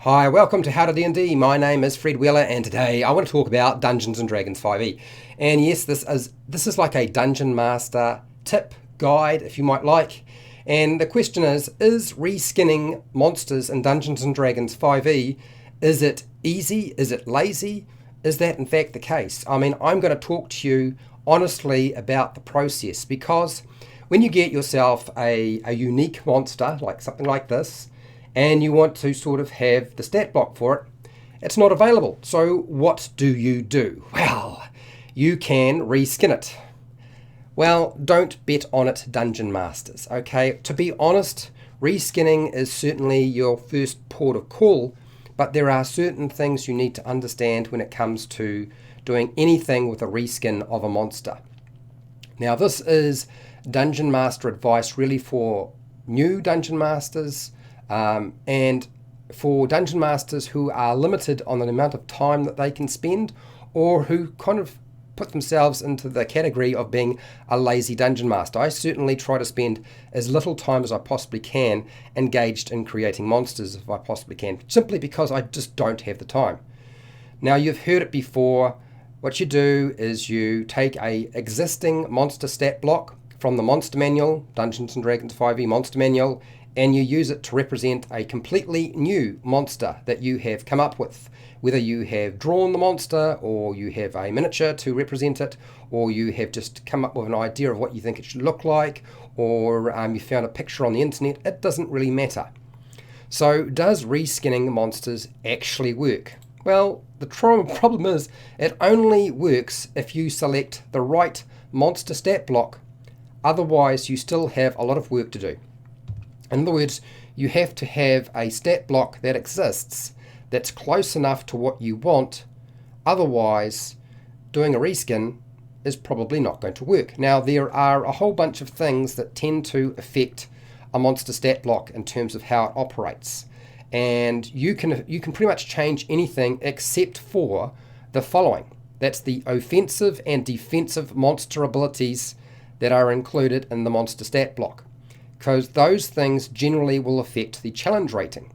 Hi, welcome to HowtoDandD. My name is Fred Wheeler, and today I want to talk about Dungeons and Dragons 5e. And yes, this is like a dungeon master tip guide, if you might like. And the question is reskinning monsters in Dungeons and Dragons 5e, is it easy? Is it lazy? Is that in fact the case? I mean, I'm going to talk to you honestly about the process, because when you get yourself a unique monster, like something like this, and you want to sort of have the stat block for it, it's not available. So what do you do? Well, you can reskin it. Well, don't bet on it, Dungeon Masters, okay? To be honest, reskinning is certainly your first port of call, but there are certain things you need to understand when it comes to doing anything with a reskin of a monster. Now, this is Dungeon Master advice really for new Dungeon Masters, and for Dungeon Masters who are limited on the amount of time that they can spend, or who kind of put themselves into the category of being a lazy Dungeon Master. I certainly try to spend as little time as I possibly can engaged in creating monsters if I possibly can, simply because I just don't have the time. Now, you've heard it before. What you do is you take a existing monster stat block from the Monster Manual, Dungeons & Dragons 5e Monster Manual, and you use it to represent a completely new monster that you have come up with. Whether you have drawn the monster, or you have a miniature to represent it, or you have just come up with an idea of what you think it should look like, or you found a picture on the internet, it doesn't really matter. So does reskinning monsters actually work? Well, the problem is it only works if you select the right monster stat block. Otherwise, you still have a lot of work to do. In other words, you have to have a stat block that exists that's close enough to what you want. Otherwise, doing a reskin is probably not going to work. Now, there are a whole bunch of things that tend to affect a monster stat block in terms of how it operates. And you can pretty much change anything except for the following. That's the offensive and defensive monster abilities that are included in the monster stat block, because those things generally will affect the challenge rating.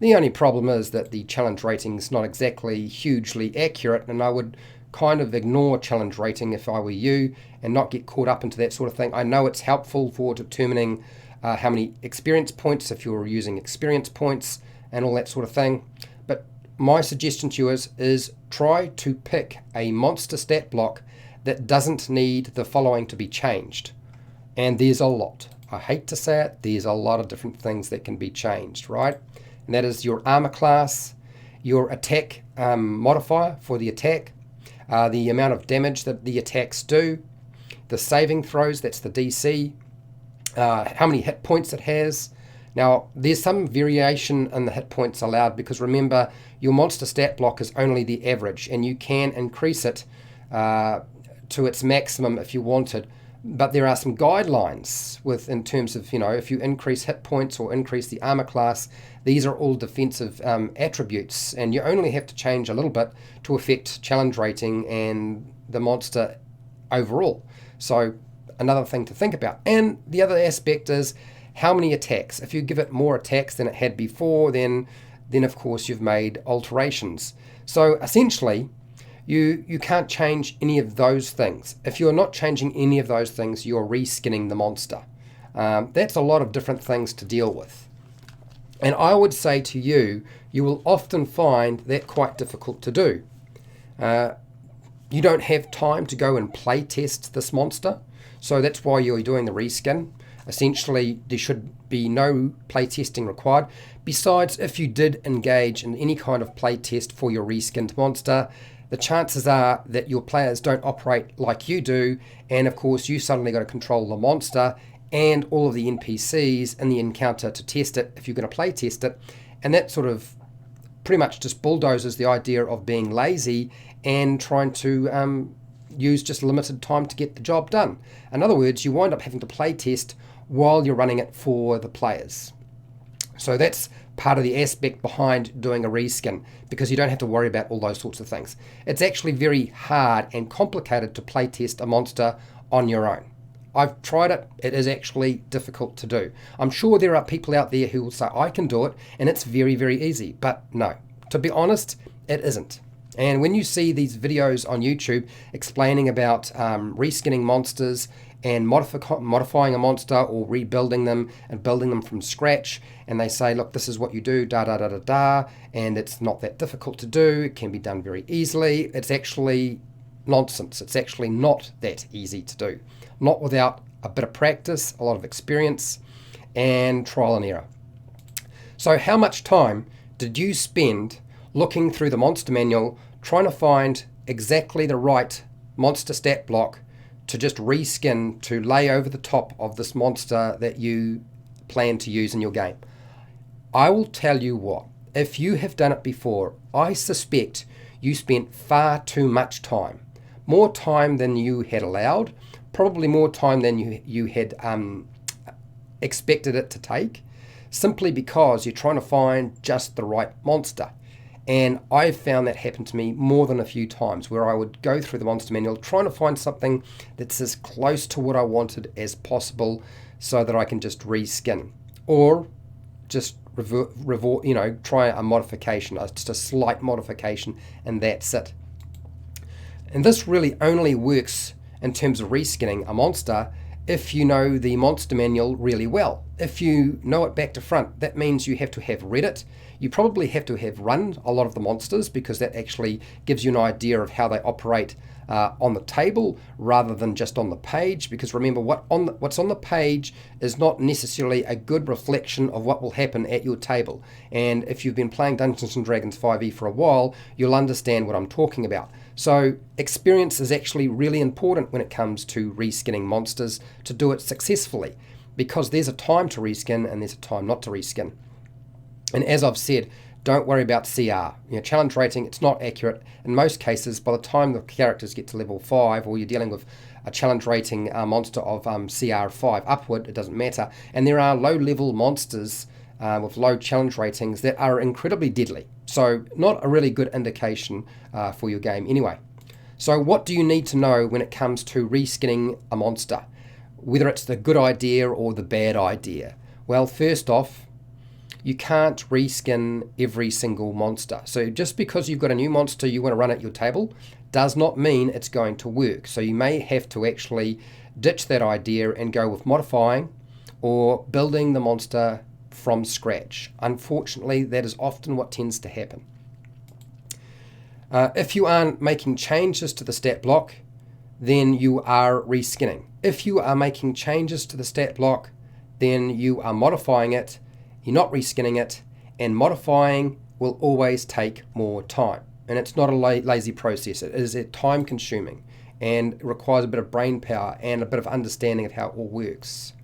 The only problem is that the challenge rating is not exactly hugely accurate, and I would kind of ignore challenge rating if I were you and not get caught up into that sort of thing. I know it's helpful for determining how many experience points, if you're using experience points and all that sort of thing, but my suggestion to you is try to pick a monster stat block that doesn't need the following to be changed. And there's a lot. I hate to say it, there's a lot of different things that can be changed, right? And that is your armor class, your attack modifier for the attack, the amount of damage that the attacks do, the saving throws, that's the DC, how many hit points it has. Now, there's some variation in the hit points allowed, because remember, your monster stat block is only the average, and you can increase it to its maximum if you wanted. But there are some guidelines in terms of, if you increase hit points or increase the armor class, these are all defensive attributes, and you only have to change a little bit to affect challenge rating and the monster overall. So another thing to think about. And the other aspect is how many attacks. If you give it more attacks than it had before, then of course you've made alterations. So essentially, you can't change any of those things. If you're not changing any of those things, you're reskinning the monster. That's a lot of different things to deal with. And I would say to you, you will often find that quite difficult to do. You don't have time to go and play test this monster, so that's why you're doing the reskin. Essentially, there should be no play testing required. Besides, if you did engage in any kind of play test for your reskinned monster, the chances are that your players don't operate like you do, and of course you suddenly got to control the monster and all of the NPCs in the encounter to test it if you're going to play test it, and that sort of pretty much just bulldozes the idea of being lazy and trying to use just limited time to get the job done. In other words, you wind up having to play test while you're running it for the players. So that's part of the aspect behind doing a reskin, because you don't have to worry about all those sorts of things. It's actually very hard and complicated to play test a monster on your own. I've tried it. It is actually difficult to do. I'm sure there are people out there who will say, I can do it, and it's very, very easy. But no, to be honest, it isn't. And when you see these videos on YouTube explaining about reskinning monsters and modifying a monster or rebuilding them and building them from scratch, and they say, look, this is what you do, da da da da da, and it's not that difficult to do, it can be done very easily, it's actually nonsense. It's actually not that easy to do. Not without a bit of practice, a lot of experience, and trial and error. So how much time did you spend looking through the monster manual, trying to find exactly the right monster stat block to just reskin to lay over the top of this monster that you plan to use in your game? I will tell you what, if you have done it before, I suspect you spent far too much time. More time than you had allowed, probably more time than you had expected it to take, simply because you're trying to find just the right monster. And I've found that happen to me more than a few times, where I would go through the monster manual trying to find something that's as close to what I wanted as possible so that I can just reskin, or just try a modification, just a slight modification, and that's it. And this really only works in terms of reskinning a monster if you know the monster manual really well. If you know it back to front, that means you have to have read it. You probably have to have run a lot of the monsters, because that actually gives you an idea of how they operate on the table rather than just on the page. Because remember, what's on the page is not necessarily a good reflection of what will happen at your table. And if you've been playing Dungeons & Dragons 5e for a while, you'll understand what I'm talking about. So experience is actually really important when it comes to reskinning monsters to do it successfully, because there's a time to reskin and there's a time not to reskin. And as I've said, don't worry about CR. Challenge rating, it's not accurate. In most cases, by the time the characters get to level 5, or you're dealing with a challenge rating monster of CR 5 upward, it doesn't matter. And there are low-level monsters with low challenge ratings that are incredibly deadly. So not a really good indication for your game anyway. So what do you need to know when it comes to reskinning a monster? Whether it's the good idea or the bad idea? Well, first off, you can't reskin every single monster. So just because you've got a new monster you want to run at your table does not mean it's going to work. So you may have to actually ditch that idea and go with modifying or building the monster from scratch. Unfortunately, that is often what tends to happen. If you aren't making changes to the stat block, then you are reskinning. If you are making changes to the stat block, then you are modifying it. You're not reskinning it, and modifying will always take more time. And it's not a lazy process. It is time consuming and it requires a bit of brain power and a bit of understanding of how it all works.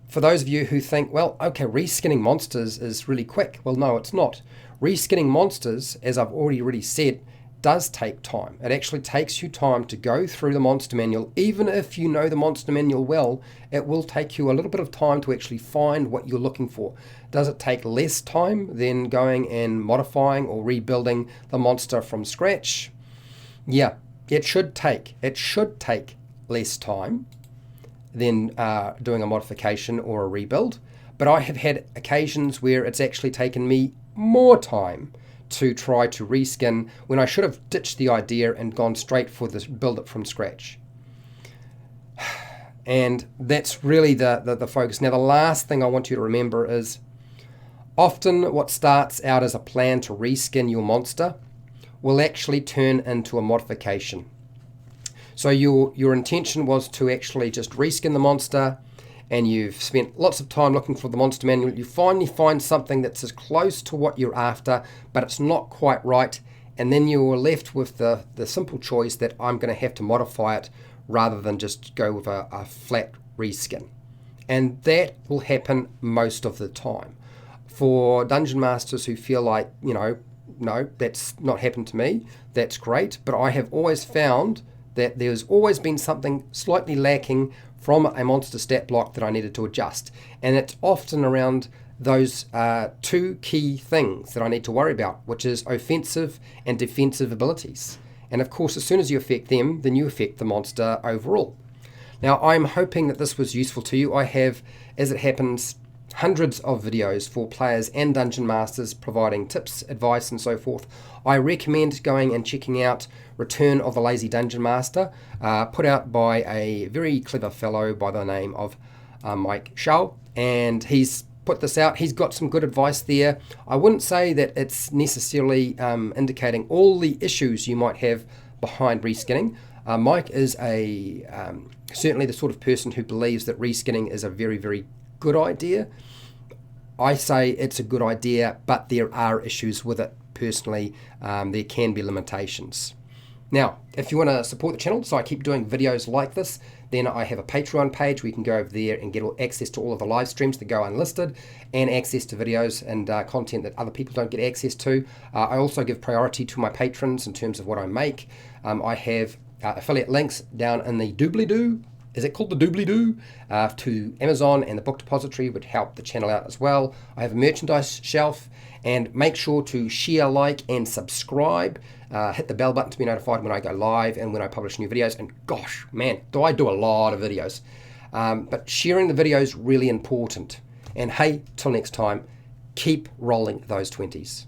For those of you who think, well, okay, reskinning monsters is really quick. Well, no, it's not. Reskinning monsters, as I've already said, does take time. It actually takes you time to go through the monster manual. Even if you know the monster manual well, it will take you a little bit of time to actually find what you're looking for. Does it take less time than going and modifying or rebuilding the monster from scratch? Yeah, it should take less time than doing a modification or a rebuild. But I have had occasions where it's actually taken me more time to try to reskin when I should have ditched the idea and gone straight for this build it from scratch. And that's really the focus. Now, the last thing I want you to remember is often what starts out as a plan to reskin your monster will actually turn into a modification. So your intention was to actually just reskin the monster, and you've spent lots of time looking for the monster manual. You finally find something that's as close to what you're after, but it's not quite right, and then you're left with the simple choice that I'm going to have to modify it rather than just go with a flat reskin. And that will happen most of the time. For dungeon masters who feel like, no, that's not happened to me, that's great, but I have always found that there's always been something slightly lacking from a monster stat block that I needed to adjust. And it's often around those two key things that I need to worry about, which is offensive and defensive abilities. And of course, as soon as you affect them, then you affect the monster overall. Now, I'm hoping that this was useful to you. I have, as it happens, hundreds of videos for players and dungeon masters providing tips, advice, and so forth. I recommend going and checking out Return of the Lazy Dungeon Master, put out by a very clever fellow by the name of Mike Shaw, and he's put this out. He's got some good advice there. I wouldn't say that it's necessarily indicating all the issues you might have behind reskinning. Mike is certainly the sort of person who believes that reskinning is a very, very good idea. I say it's a good idea, but there are issues with it personally. There can be limitations. Now, if you want to support the channel so I keep doing videos like this, then I have a Patreon page where you can go over there and get access to all of the live streams that go unlisted and access to videos and content that other people don't get access to. I also give priority to my patrons in terms of what I make. I have affiliate links down in the doobly-doo. Is it called the doobly-doo? To Amazon and the book depository would help the channel out as well. I have a merchandise shelf, and make sure to share, like, and subscribe. Hit the bell button to be notified when I go live and when I publish new videos. And gosh, man, do I do a lot of videos. But sharing the video is really important. And hey, till next time, keep rolling those 20s.